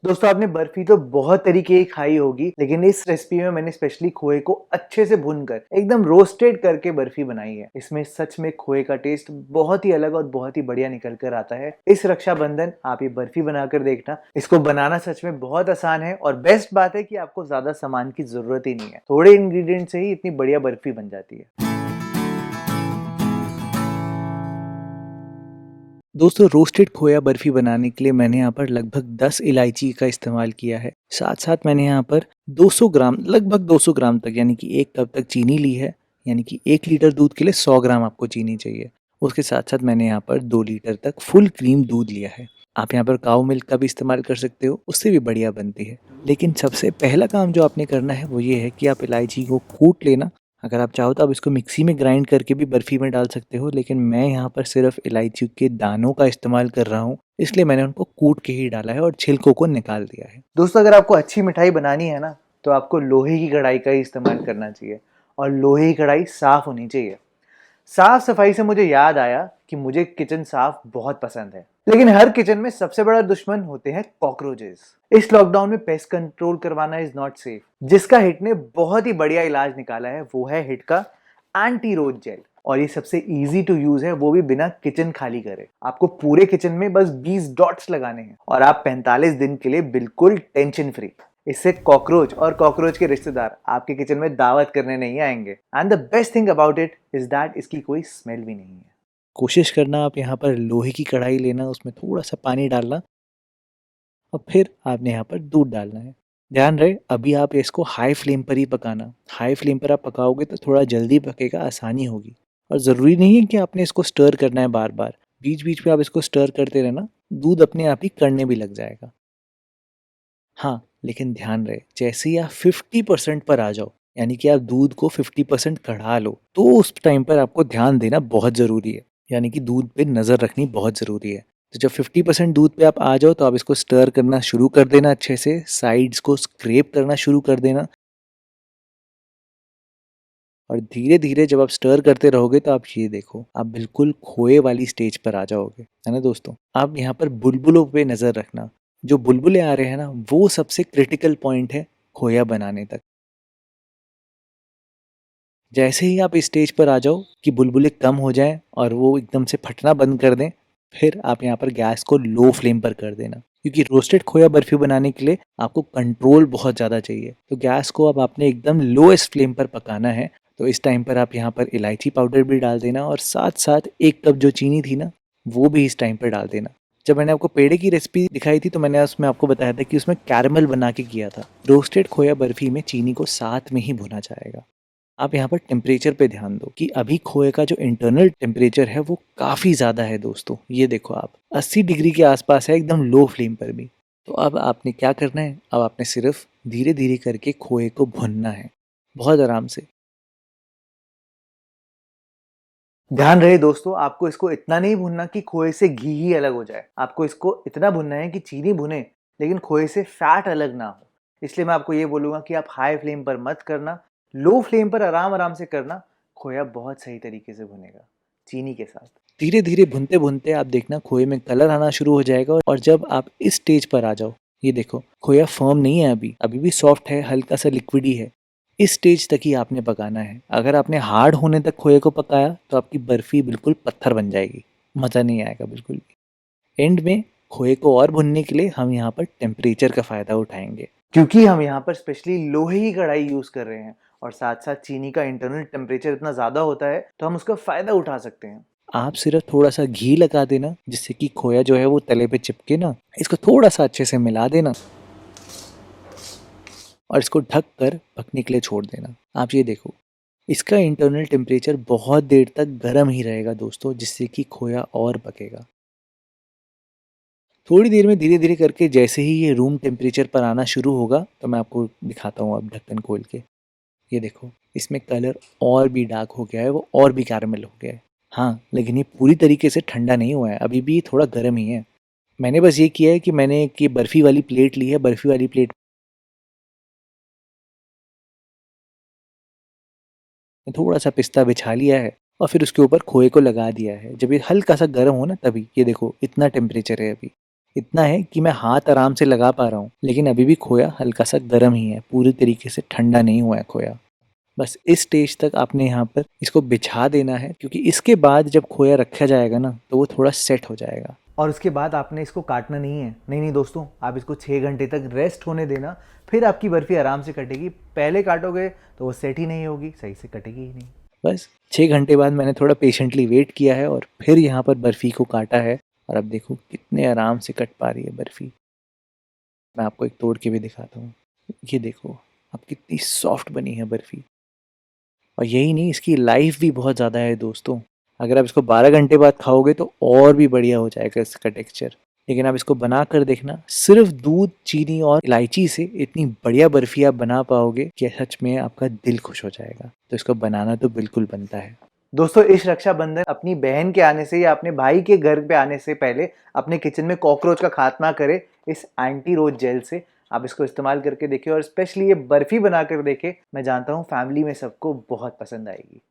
दोस्तों आपने बर्फी तो बहुत तरीके की खाई होगी, लेकिन इस रेसिपी में मैंने स्पेशली खोए को अच्छे से भूनकर एकदम रोस्टेड करके बर्फी बनाई है। इसमें सच में खोए का टेस्ट बहुत ही अलग और बहुत ही बढ़िया निकल कर आता है। इस रक्षाबंधन आप ये बर्फी बनाकर देखना। इसको बनाना सच में बहुत आसान है और बेस्ट बात है कि आपको ज्यादा सामान की जरूरत ही नहीं है। थोड़े इंग्रेडिएंट से ही इतनी बढ़िया बर्फी बन जाती है। दोस्तों रोस्टेड खोया बर्फी बनाने के लिए मैंने यहाँ पर लगभग 10 इलायची का इस्तेमाल किया है। साथ साथ मैंने यहाँ पर 200 ग्राम लगभग 200 ग्राम तक यानी कि 1 कप तक चीनी ली है। यानी कि 1 लीटर दूध के लिए 100 ग्राम आपको चीनी चाहिए। उसके साथ साथ मैंने यहाँ पर 2 लीटर तक फुल क्रीम दूध लिया है। आप यहाँ पर काऊ मिल्क का भी इस्तेमाल कर सकते हो, उससे भी बढ़िया बनती है। लेकिन सबसे पहला काम जो आपने करना है वो ये है कि आप इलायची को कूट लेना। अगर आप चाहो तो आप इसको मिक्सी में ग्राइंड करके भी बर्फी में डाल सकते हो, लेकिन मैं यहाँ पर सिर्फ इलायची के दानों का इस्तेमाल कर रहा हूँ, इसलिए मैंने उनको कूट के ही डाला है और छिलकों को निकाल दिया है। दोस्तों अगर आपको अच्छी मिठाई बनानी है ना, तो आपको लोहे की कढ़ाई का ही इस्तेमाल करना चाहिए और लोहे की कढ़ाई साफ होनी चाहिए। साफ सफाई से मुझे याद आया कि मुझे किचन साफ बहुत पसंद है, लेकिन हर किचन में सबसे बड़ा दुश्मन होते हैं कॉकरोचेस। इस लॉकडाउन में पेस्ट कंट्रोल करवाना इज नॉट सेफ। जिसका हिट ने बहुत ही बढ़िया इलाज निकाला है वो है हिट का एंटी रोच जेल, और ये सबसे इजी टू यूज है, वो भी बिना किचन खाली करे। आपको पूरे किचन में बस 20 डॉट्स लगाने हैं और आप 45 दिन के लिए बिल्कुल टेंशन फ्री। इससे कॉकरोच और कॉकरोच के रिश्तेदार आपके किचन में दावत करने नहीं आएंगे। And the best thing about it is that इसकी कोई स्मेल भी नहीं है। कोशिश करना आप यहाँ पर लोहे की कढ़ाई लेना, उसमें थोड़ा सा पानी डालना और फिर आपने यहाँ पर दूध डालना है। ध्यान रहे अभी आप इसको हाई फ्लेम पर ही पकाना। हाई फ्लेम पर आप पकाओगे तो थोड़ा जल्दी पकेगा, आसानी होगी। और ज़रूरी नहीं है कि आपने इसको स्टर करना है बार बार, बीच बीच में आप इसको स्टर करते रहना, दूध अपने आप ही कड़ने भी लग जाएगा। हाँ, लेकिन ध्यान रहे जैसे ही आप 50% पर आ जाओ, यानी कि आप दूध को 50% कढ़ा लो, तो उस टाइम पर आपको ध्यान देना बहुत ज़रूरी है। यानी कि दूध पे नज़र रखनी बहुत ज़रूरी है। तो जब 50% दूध पे आप आ जाओ तो आप इसको स्टर करना शुरू कर देना, अच्छे से साइड्स को स्क्रैप करना शुरू कर देना। और धीरे धीरे जब आप स्टर करते रहोगे तो आप ये देखो आप बिल्कुल खोए वाली स्टेज पर आ जाओगे, है ना दोस्तों। आप यहाँ पर बुलबुलों पे नज़र रखना। जो बुलबुले आ रहे हैं ना, वो सबसे क्रिटिकल पॉइंट है खोया बनाने तक। जैसे ही आप इस स्टेज पर आ जाओ कि बुलबुले कम हो जाएं और वो एकदम से फटना बंद कर दें, फिर आप यहाँ पर गैस को लो फ्लेम पर कर देना। क्योंकि रोस्टेड खोया बर्फी बनाने के लिए आपको कंट्रोल बहुत ज़्यादा चाहिए, तो गैस को अब आपने एकदम लोएस्ट फ्लेम पर पकाना है। तो इस टाइम पर आप यहाँ पर इलायची पाउडर भी डाल देना और साथ साथ 1 कप जो चीनी थी ना, वो भी इस टाइम पर डाल देना। जब मैंने आपको पेड़े की रेसिपी दिखाई थी तो मैंने उसमें आपको बताया था कि उसमें कैरमल बना के किया था। रोस्टेड खोया बर्फी में चीनी को साथ में ही भुना जाएगा। आप यहाँ पर टेम्परेचर पे ध्यान दो कि अभी खोए का जो इंटरनल टेम्परेचर है वो काफ़ी ज़्यादा है दोस्तों। ये देखो आप 80 डिग्री के आसपास है, एकदम लो फ्लेम पर भी। तो अब आपने क्या करना है, अब आपने सिर्फ धीरे धीरे करके खोए को भुनना है, बहुत आराम से। ध्यान रहे दोस्तों, आपको इसको इतना नहीं भूनना कि खोए से घी ही अलग हो जाए। आपको इसको इतना भूनना है कि चीनी भुने लेकिन खोए से फैट अलग ना हो। इसलिए मैं आपको ये बोलूंगा कि आप हाई फ्लेम पर मत करना, लो फ्लेम पर आराम आराम से करना। खोया बहुत सही तरीके से भुनेगा चीनी के साथ। धीरे धीरे भुनते भुनते आप देखना खोए में कलर आना शुरू हो जाएगा। और जब आप इस स्टेज पर आ जाओ, ये देखो खोया फर्म नहीं है, अभी अभी भी सॉफ्ट है, हल्का सा लिक्विडी है। इस स्टेज तक ही आपने पकाना है। अगर आपने हार्ड होने तक खोए को पकाया तो आपकी बर्फी बिल्कुल पत्थर बन जाएगी, मज़ा नहीं आएगा बिल्कुल भी। एंड में खोए को और भुनने के लिए हम यहाँ पर टेम्परेचर का फ़ायदा उठाएंगे, क्योंकि हम यहाँ पर स्पेशली लोहे की कढ़ाई यूज़ कर रहे हैं और साथ साथ चीनी का इंटरनल टेम्परेचर इतना ज़्यादा होता है तो हम उसका फ़ायदा उठा सकते हैं। आप सिर्फ थोड़ा सा घी लगा देना, जिससे कि खोया जो है वो तले पे चिपके ना। इसको थोड़ा सा अच्छे से मिला देना और इसको ढक कर पकने के लिए छोड़ देना। आप ये देखो इसका इंटरनल टेम्परेचर बहुत देर तक गर्म ही रहेगा दोस्तों, जिससे कि खोया और पकेगा। थोड़ी देर में धीरे धीरे करके जैसे ही ये रूम टेम्परेचर पर आना शुरू होगा तो मैं आपको दिखाता हूँ अब ढक्कन खोल के। ये देखो इसमें कलर और भी डार्क हो गया है, वो और भी कैरमल हो गया है। हाँ, लेकिन ये पूरी तरीके से ठंडा नहीं हुआ है, अभी भी थोड़ा गर्म ही है। मैंने बस ये किया है कि मैंने एक ये बर्फ़ी वाली प्लेट ली है, बर्फ़ी वाली प्लेट में थोड़ा सा पिस्ता बिछा लिया है और फिर उसके ऊपर खोए को लगा दिया है। जब ये हल्का सा गर्म हो ना, तभी ये देखो इतना टेम्परेचर है अभी। इतना है कि मैं हाथ आराम से लगा पा रहा हूँ, लेकिन अभी भी खोया हल्का सा गर्म ही है, पूरी तरीके से ठंडा नहीं हुआ है खोया। बस इस स्टेज तक आपने यहाँ पर इसको बिछा देना है, क्योंकि इसके बाद जब खोया रखा जाएगा ना तो वो थोड़ा सेट हो जाएगा। और उसके बाद आपने इसको काटना नहीं है। नहीं दोस्तों, आप इसको 6 घंटे तक रेस्ट होने देना, फिर आपकी बर्फ़ी आराम से कटेगी। पहले काटोगे तो वो सेट ही नहीं होगी, सही से कटेगी ही नहीं। बस 6 घंटे बाद मैंने थोड़ा पेशेंटली वेट किया है और फिर यहाँ पर बर्फ़ी को काटा है, और अब देखो कितने आराम से कट पा रही है बर्फ़ी। मैं आपको एक तोड़ के भी दिखाता हूँ। ये देखो अब कितनी सॉफ्ट बनी है बर्फ़ी। और यही नहीं, इसकी लाइफ भी बहुत ज़्यादा है दोस्तों। अगर आप इसको 12 घंटे बाद खाओगे तो और भी बढ़िया हो जाएगा इसका टेक्सचर। लेकिन आप इसको बना कर देखना, सिर्फ दूध, चीनी और इलायची से इतनी बढ़िया बर्फ़ी आप बना पाओगे कि सच में आपका दिल खुश हो जाएगा। तो इसको बनाना तो बिल्कुल बनता है। दोस्तों, इस रक्षाबंधन अपनी बहन के आने से या अपने भाई के घर पे आने से पहले अपने किचन में कॉकरोच का खात्मा करें इस एंटी रोज जेल से। आप इसको इस्तेमाल करके देखिए और स्पेशली ये बर्फी बना कर देखें। मैं जानता हूँ फैमिली में सबको बहुत पसंद आएगी।